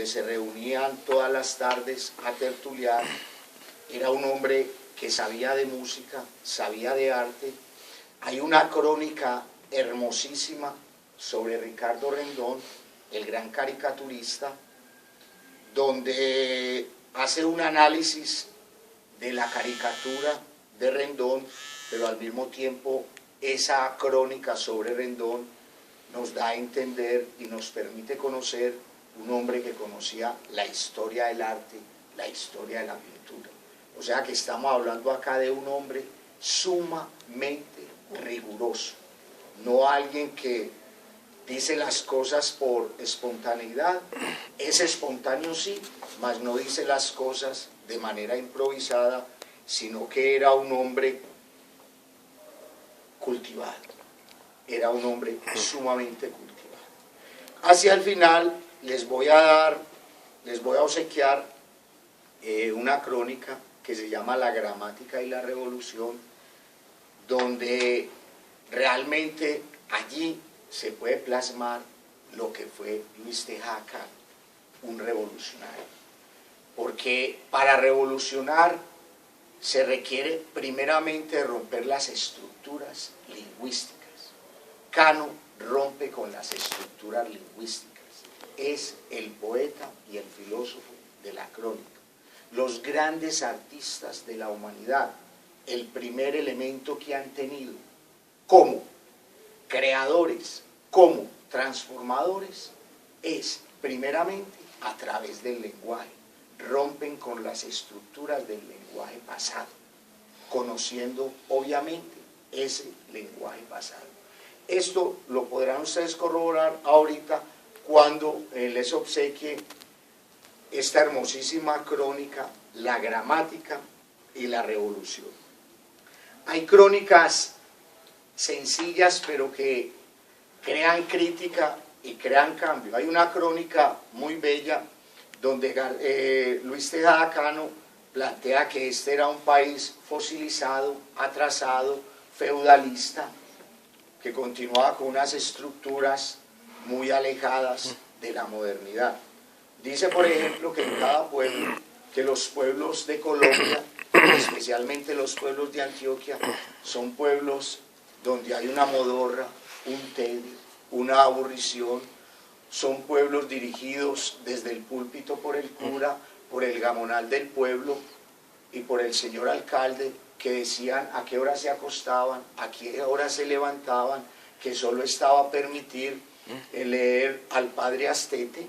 donde se reunían todas las tardes a tertuliar. Era un hombre que sabía de música, sabía de arte. Hay una crónica hermosísima sobre Ricardo Rendón, el gran caricaturista, donde hace un análisis de la caricatura de Rendón, pero al mismo tiempo esa crónica sobre Rendón nos da a entender y nos permite conocer un hombre que conocía la historia del arte, la historia de la pintura. O sea que estamos hablando acá de un hombre sumamente riguroso, no alguien que dice las cosas por espontaneidad. Es espontáneo sí, mas no dice las cosas de manera improvisada, sino que era un hombre cultivado, era un hombre sumamente cultivado. Hacia el final les voy a obsequiar una crónica que se llama La gramática y la revolución, donde realmente allí se puede plasmar lo que fue Luis Tejada Cano, un revolucionario. Porque para revolucionar se requiere primeramente romper las estructuras lingüísticas. Cano rompe con las estructuras lingüísticas. Es el poeta y el filósofo de la crónica. Los grandes artistas de la humanidad, el primer elemento que han tenido como creadores, como transformadores, es primeramente a través del lenguaje. Rompen con las estructuras del lenguaje pasado, conociendo obviamente ese lenguaje pasado. Esto lo podrán ustedes corroborar ahorita cuando les obsequie esta hermosísima crónica, La gramática y la revolución. Hay crónicas sencillas pero que crean crítica y crean cambio. Hay una crónica muy bella donde Luis Tejada Cano plantea que este era un país fosilizado, atrasado, feudalista, que continuaba con unas estructuras muy alejadas de la modernidad. Dice, por ejemplo, que en cada pueblo, que los pueblos de Colombia, especialmente los pueblos de Antioquia, son pueblos donde hay una modorra, un tedio, una aburrición. Son pueblos dirigidos desde el púlpito por el cura, por el gamonal del pueblo y por el señor alcalde, que decían a qué hora se acostaban, a qué hora se levantaban, que solo estaba permitir leer al padre Astete,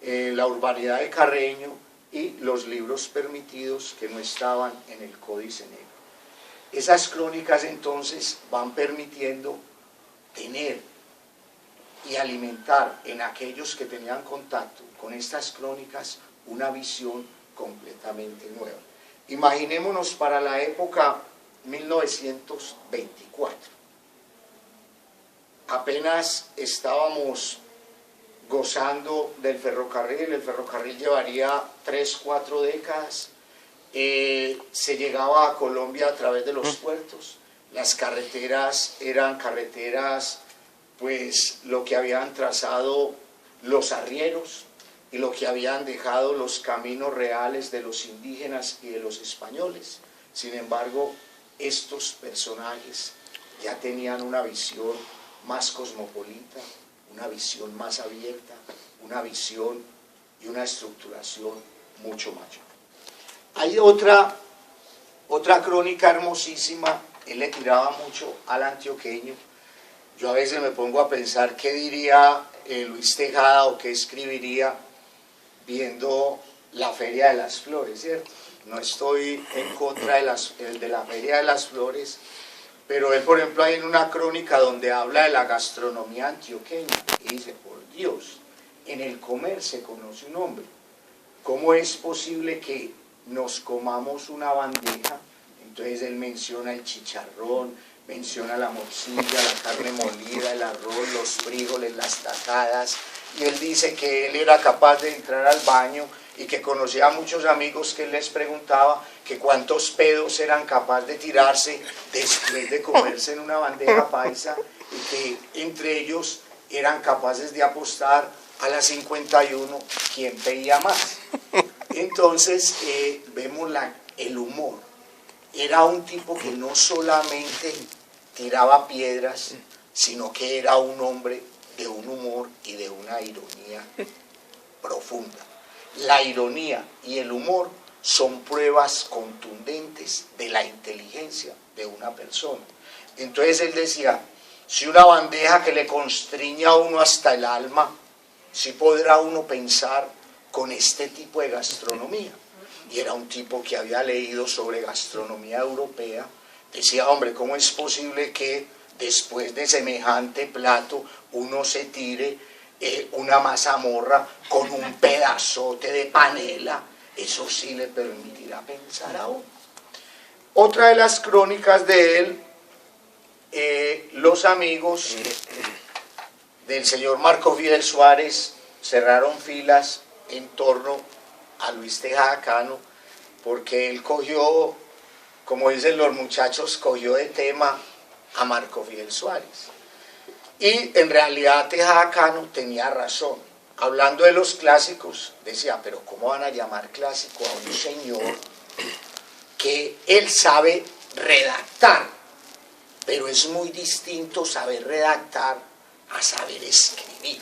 la urbanidad de Carreño y los libros permitidos que no estaban en el Códice Negro. Esas crónicas entonces van permitiendo tener y alimentar en aquellos que tenían contacto con estas crónicas una visión completamente nueva. Imaginémonos para la época 1924. Apenas estábamos gozando del ferrocarril, el ferrocarril llevaría 3-4 décadas, se llegaba a Colombia a través de los puertos, las carreteras eran carreteras, pues lo que habían trazado los arrieros y lo que habían dejado los caminos reales de los indígenas y de los españoles. Sin embargo, estos personajes ya tenían una visión más cosmopolita, una visión más abierta, una visión y una estructuración mucho mayor. Hay otra crónica hermosísima, él le tiraba mucho al antioqueño. Yo a veces me pongo a pensar qué diría Luis Tejada o qué escribiría viendo la Feria de las Flores, ¿cierto? No estoy en contra de la Feria de las Flores, pero él, por ejemplo, hay en una crónica donde habla de la gastronomía antioqueña y dice, por Dios, en el comer se conoce un hombre. ¿Cómo es posible que nos comamos una bandeja? Entonces él menciona el chicharrón, menciona la morcilla, la carne molida, el arroz, los frijoles, las tajadas, y él dice que él era capaz de entrar al baño y que conocía a muchos amigos que él les preguntaba que cuántos pedos eran capaces de tirarse después de comerse en una bandeja paisa, y que entre ellos eran capaces de apostar a las 51, ¿quién pedía más? Entonces vemos el humor. Era un tipo que no solamente tiraba piedras, sino que era un hombre de un humor y de una ironía profunda. La ironía y el humor son pruebas contundentes de la inteligencia de una persona. Entonces él decía, si una bandeja que le constriña a uno hasta el alma, si podrá uno pensar con este tipo de gastronomía. Y era un tipo que había leído sobre gastronomía europea. Decía, hombre, ¿cómo es posible que después de semejante plato uno se tire una mazamorra con un pedazote de panela? Eso sí le permitirá pensar a uno. Otra de las crónicas de él, los amigos del señor Marco Fidel Suárez cerraron filas en torno a Luis Tejada Cano, porque él cogió, como dicen los muchachos, cogió de tema a Marco Fidel Suárez. Y en realidad Tejada Cano tenía razón. Hablando de los clásicos, decía, pero ¿cómo van a llamar clásico a un señor que él sabe redactar? Pero es muy distinto saber redactar a saber escribir.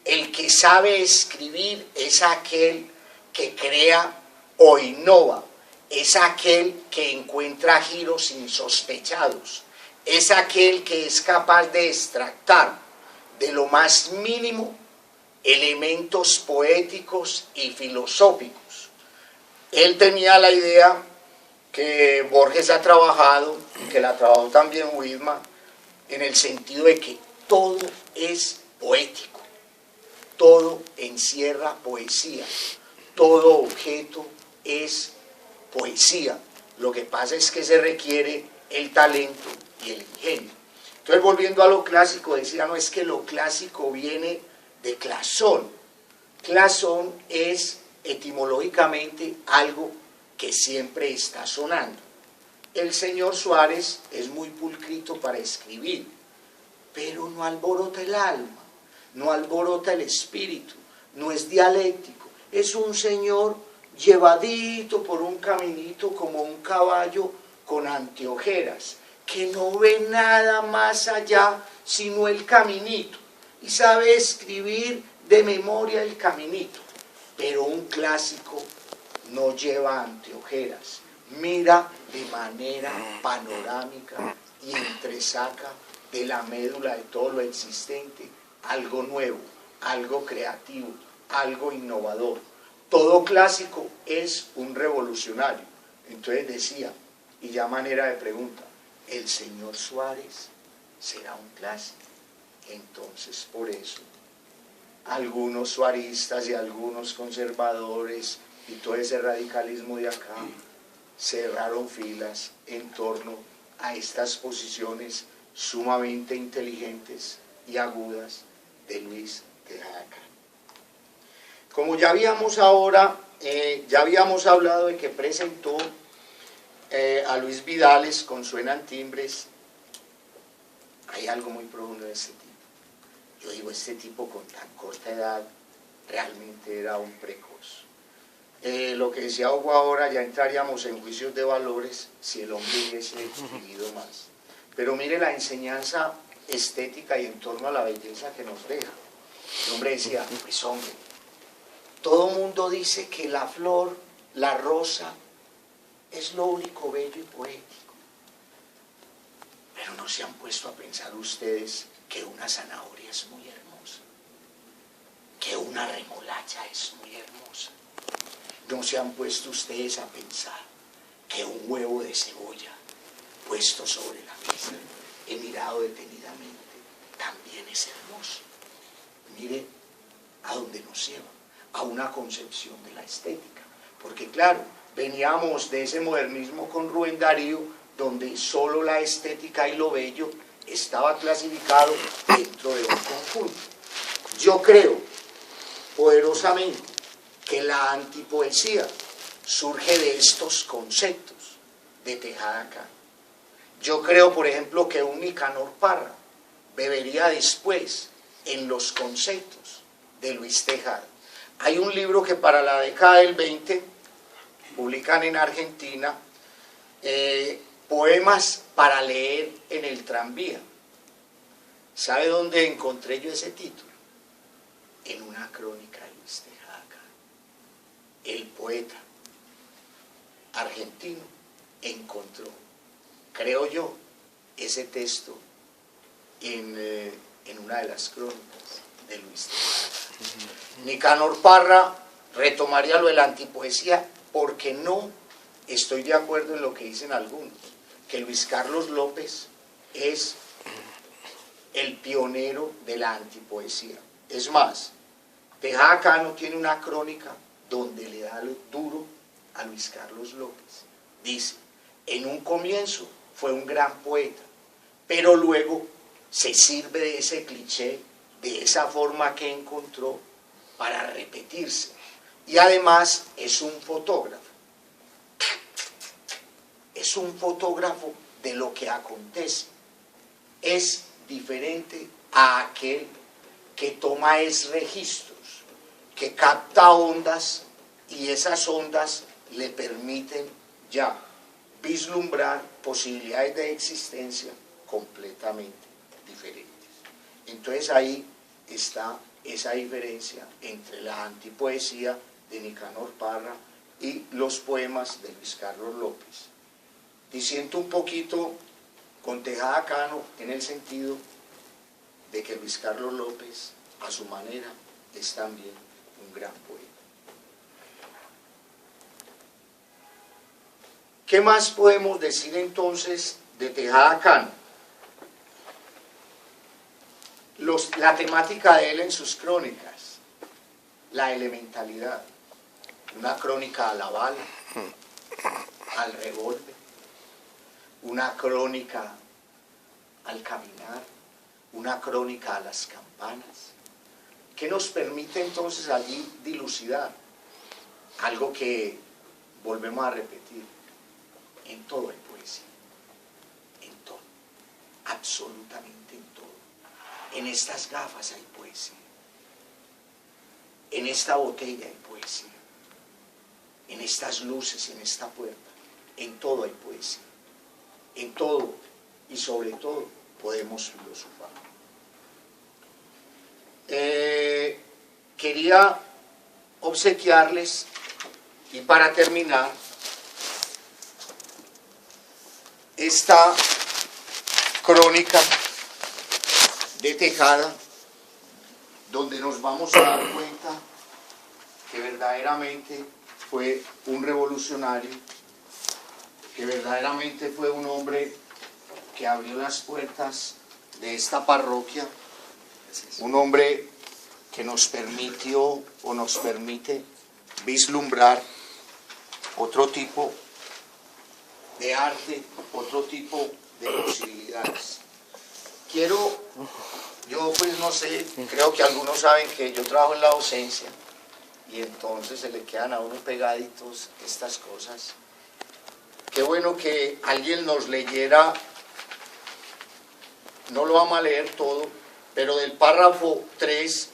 El que sabe escribir es aquel que crea o innova, es aquel que encuentra giros insospechados, es aquel que es capaz de extractar de lo más mínimo elementos poéticos y filosóficos. Él tenía la idea que Borges ha trabajado, que la trabajó también Whitman, en el sentido de que todo es poético, todo encierra poesía, todo objeto es poesía. Lo que pasa es que se requiere el talento y el ingenio. Entonces, volviendo a lo clásico, decía, no es que lo clásico viene de clasón. Clasón es etimológicamente algo que siempre está sonando. El señor Suárez es muy pulcrito para escribir, pero no alborota el alma, no alborota el espíritu, no es dialéctico, es un señor llevadito por un caminito como un caballo con anteojeras, que no ve nada más allá sino el caminito, y sabe escribir de memoria el caminito. Pero un clásico no lleva anteojeras, mira de manera panorámica y entresaca de la médula de todo lo existente algo nuevo, algo creativo, algo innovador. Todo clásico es un revolucionario. Entonces decía, y ya manera de pregunta, ¿el señor Suárez será un clásico? Entonces, por eso, algunos suaristas y algunos conservadores y todo ese radicalismo de acá cerraron filas en torno a estas posiciones sumamente inteligentes y agudas de Luis Tejada Cano. Como ya habíamos hablado de que presentó a Luis Vidales con Suenan Timbres, hay algo muy profundo de este tipo. Yo digo, este tipo con tan corta edad realmente era un precoz. Lo que decía Hugo ahora, ya entraríamos en juicios de valores si el hombre hubiese vivido más. Pero mire la enseñanza estética y en torno a la belleza que nos deja. El hombre decía, pues hombre, todo mundo dice que la flor, la rosa, es lo único bello y poético. Pero no se han puesto a pensar ustedes que una zanahoria es muy hermosa, que una remolacha es muy hermosa. No se han puesto ustedes a pensar que un huevo de cebolla puesto sobre la mesa y mirado detenidamente también es hermoso. Mire a dónde nos lleva, a una concepción de la estética. Porque claro, veníamos de ese modernismo con Rubén Darío, donde solo la estética y lo bello estaba clasificado dentro de un conjunto. Yo creo poderosamente que la antipoesía surge de estos conceptos de Tejada Cano. Yo creo, por ejemplo, que un Nicanor Parra bebería después en los conceptos de Luis Tejada. Hay un libro que para la década del 20 publican en Argentina, poemas para leer en el tranvía. ¿Sabe dónde encontré yo ese título? En una crónica de Luis Tejada, el poeta argentino encontró, creo yo, ese texto en una de las crónicas de Luis Tejada. Nicanor Parra retomaría lo de la antipoesía porque no estoy de acuerdo en lo que dicen algunos, que Luis Carlos López es el pionero de la antipoesía. Es más, Tejada Cano tiene una crónica donde le da lo duro a Luis Carlos López. Dice, en un comienzo fue un gran poeta, pero luego se sirve de ese cliché, de esa forma que encontró para repetirse. Y además es un fotógrafo. Es un fotógrafo de lo que acontece. Es diferente a aquel que toma registros, que capta ondas y esas ondas le permiten ya vislumbrar posibilidades de existencia completamente diferentes. Entonces ahí está esa diferencia entre la antipoesía de Nicanor Parra y los poemas de Luis Carlos López. Disiento un poquito con Tejada Cano en el sentido de que Luis Carlos López, a su manera, es también un gran poeta. ¿Qué más podemos decir entonces de Tejada Cano? La temática de él en sus crónicas, la elementalidad, una crónica a la bala, al revólver, una crónica al caminar, una crónica a las campanas, que nos permite entonces allí dilucidar algo que volvemos a repetir: en todo hay poesía, en todo, absolutamente en todo. En estas gafas hay poesía, en esta botella hay poesía, en estas luces, en esta puerta, en todo hay poesía, en todo y sobre todo podemos filosofar. Quería obsequiarles, y para terminar, esta crónica de Tejada, donde nos vamos a dar cuenta que verdaderamente fue un revolucionario, que verdaderamente fue un hombre que abrió las puertas de esta parroquia, un hombre que nos permitió o nos permite vislumbrar otro tipo de arte, otro tipo de posibilidades. Yo pues no sé, creo que algunos saben que yo trabajo en la docencia y entonces se le quedan a uno pegaditos estas cosas. Qué bueno que alguien nos leyera, no lo vamos a leer todo, pero del párrafo 3,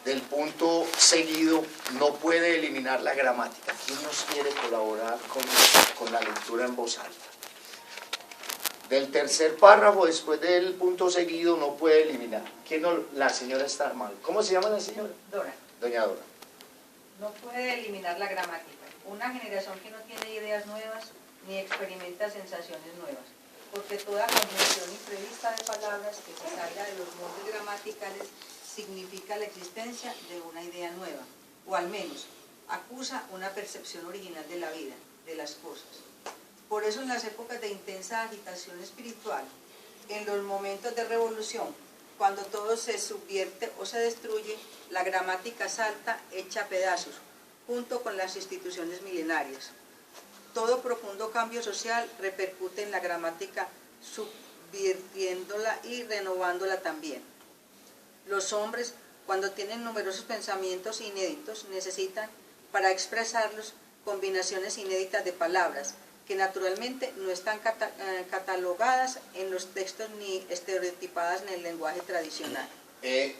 del punto seguido, no puede eliminar la gramática. ¿Quién nos quiere colaborar con la lectura en voz alta? Del tercer párrafo, después del punto seguido, no puede eliminar. ¿Quién no? La señora está mal. ¿Cómo se llama la señora? Dora. Doña Dora. No puede eliminar la gramática. Una generación que no tiene ideas nuevas ni experimenta sensaciones nuevas, porque toda conjunción imprevista de palabras que se salga de los moldes gramaticales significa la existencia de una idea nueva, o al menos acusa una percepción original de la vida, de las cosas. Por eso en las épocas de intensa agitación espiritual, en los momentos de revolución, cuando todo se subvierte o se destruye, la gramática salta hecha a pedazos, junto con las instituciones milenarias. Todo profundo cambio social repercute en la gramática, subvirtiéndola y renovándola también. Los hombres, cuando tienen numerosos pensamientos inéditos, necesitan, para expresarlos, combinaciones inéditas de palabras, que naturalmente no están catalogadas en los textos ni estereotipadas en el lenguaje tradicional.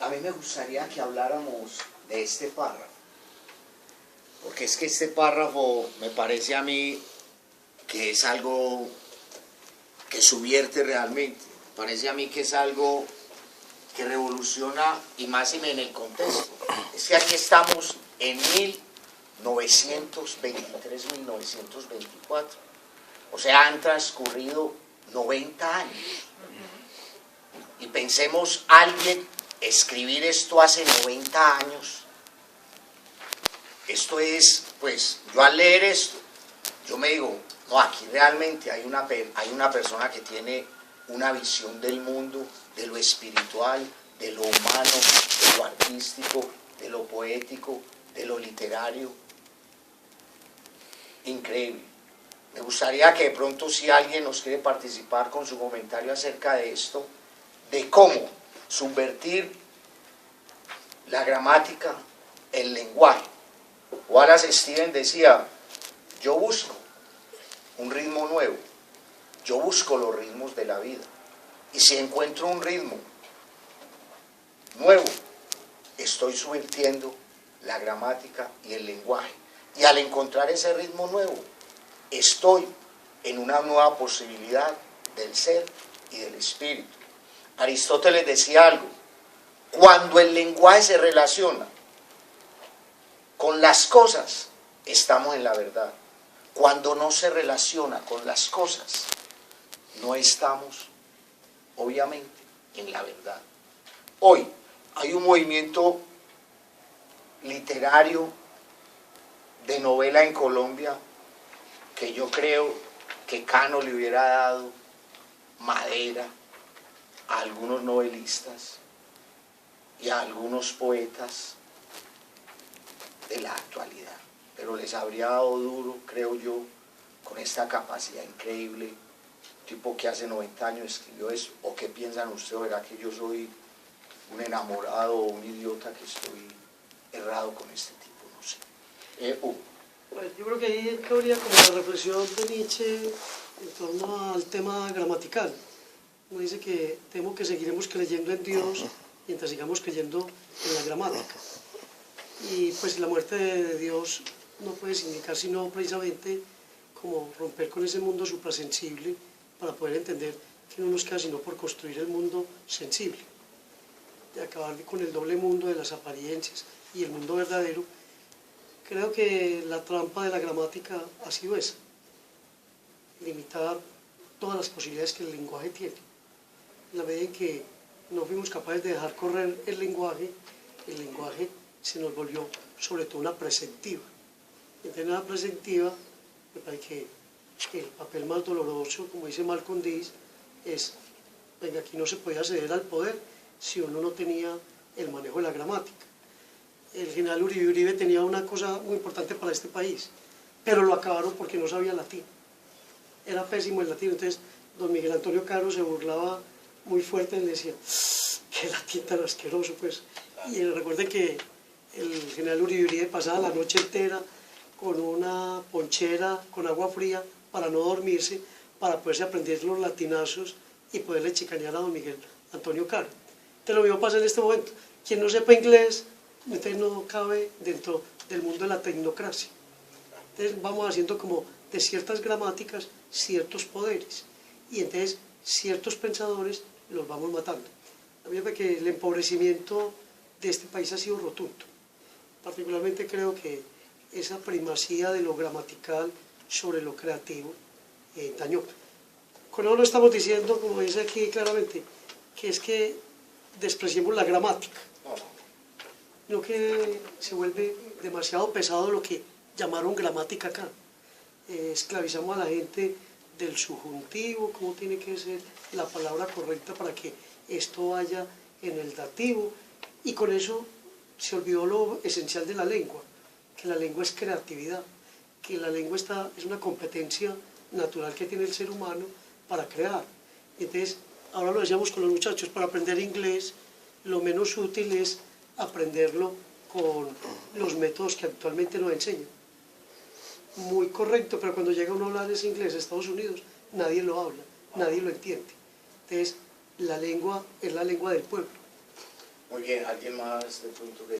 A mí me gustaría que habláramos de este párrafo, porque es que este párrafo me parece a mí que es algo que subvierte realmente, me parece a mí que es algo que revoluciona, y más en el contexto. Es que aquí estamos en 1923-1924, o sea, han transcurrido 90 años. Y pensemos, alguien escribir esto hace 90 años, esto es, pues, yo al leer esto, yo me digo, no, aquí realmente hay una persona que tiene una visión del mundo, de lo espiritual, de lo humano, de lo artístico, de lo poético, de lo literario. Increíble. Me gustaría que de pronto, si alguien nos quiere participar con su comentario acerca de esto, de cómo subvertir la gramática, el lenguaje. Wallace Stevens decía, yo busco un ritmo nuevo, yo busco los ritmos de la vida, y si encuentro un ritmo nuevo, estoy subvirtiendo la gramática y el lenguaje, y al encontrar ese ritmo nuevo, estoy en una nueva posibilidad del ser y del espíritu. Aristóteles decía algo, cuando el lenguaje se relaciona con las cosas, estamos en la verdad. Cuando no se relaciona con las cosas, no estamos, obviamente, en la verdad. Hoy hay un movimiento literario de novela en Colombia que yo creo que Cano le hubiera dado madera a algunos novelistas y a algunos poetas de la actualidad, pero les habría dado duro, creo yo, con esta capacidad increíble, tipo que hace 90 años escribió eso. ¿O qué piensan ustedes? ¿Verá que yo soy un enamorado o un idiota que estoy errado con este tipo? No sé. Pues yo creo que ahí cabría como la reflexión de Nietzsche en torno al tema gramatical. Uno dice que temo que seguiremos creyendo en Dios mientras sigamos creyendo en la gramática. Y pues la muerte de Dios no puede significar sino precisamente como romper con ese mundo suprasensible para poder entender que no nos queda sino por construir el mundo sensible, de acabar con el doble mundo de las apariencias y el mundo verdadero. Creo que la trampa de la gramática ha sido esa, limitar todas las posibilidades que el lenguaje tiene. En la medida en que no fuimos capaces de dejar correr el lenguaje se nos volvió sobre todo una presentiva. Entonces, en la presentiva, me parece que el papel más doloroso, como dice Malcolm X, es, venga, aquí no se podía acceder al poder si uno no tenía el manejo de la gramática. El general Uribe tenía una cosa muy importante para este país, pero lo acabaron porque no sabía latín. Era pésimo el latín. Entonces, don Miguel Antonio Caro se burlaba muy fuerte y le decía, qué latín tan asqueroso, pues. Y recuerde que el general Uribe pasaba la noche entera con una ponchera con agua fría para no dormirse, para poderse aprender los latinazos y poderle chicanear a don Miguel Antonio Caro. Te lo mismo pasa en este momento. Quien no sepa inglés, entonces no cabe dentro del mundo de la tecnocracia. Entonces vamos haciendo como de ciertas gramáticas ciertos poderes, y entonces ciertos pensadores los vamos matando. A mí me parece que el empobrecimiento de este país ha sido rotundo. Particularmente creo que esa primacía de lo gramatical sobre lo creativo dañó. Con eso no estamos diciendo, como dice aquí claramente, que es que despreciemos la gramática, no, que se vuelve demasiado pesado lo que llamaron gramática acá. Esclavizamos a la gente del subjuntivo, cómo tiene que ser la palabra correcta para que esto vaya en el dativo, y con eso se olvidó lo esencial de la lengua, que la lengua es creatividad, que la lengua es una competencia natural que tiene el ser humano para crear. Entonces, ahora lo decíamos con los muchachos, para aprender inglés, lo menos útil es aprenderlo con los métodos que actualmente nos enseñan. Muy correcto, pero cuando llega uno a hablar ese inglés a Estados Unidos, nadie lo habla, nadie lo entiende. Entonces, la lengua es la lengua del pueblo. Muy bien, ¿alguien más de pronto que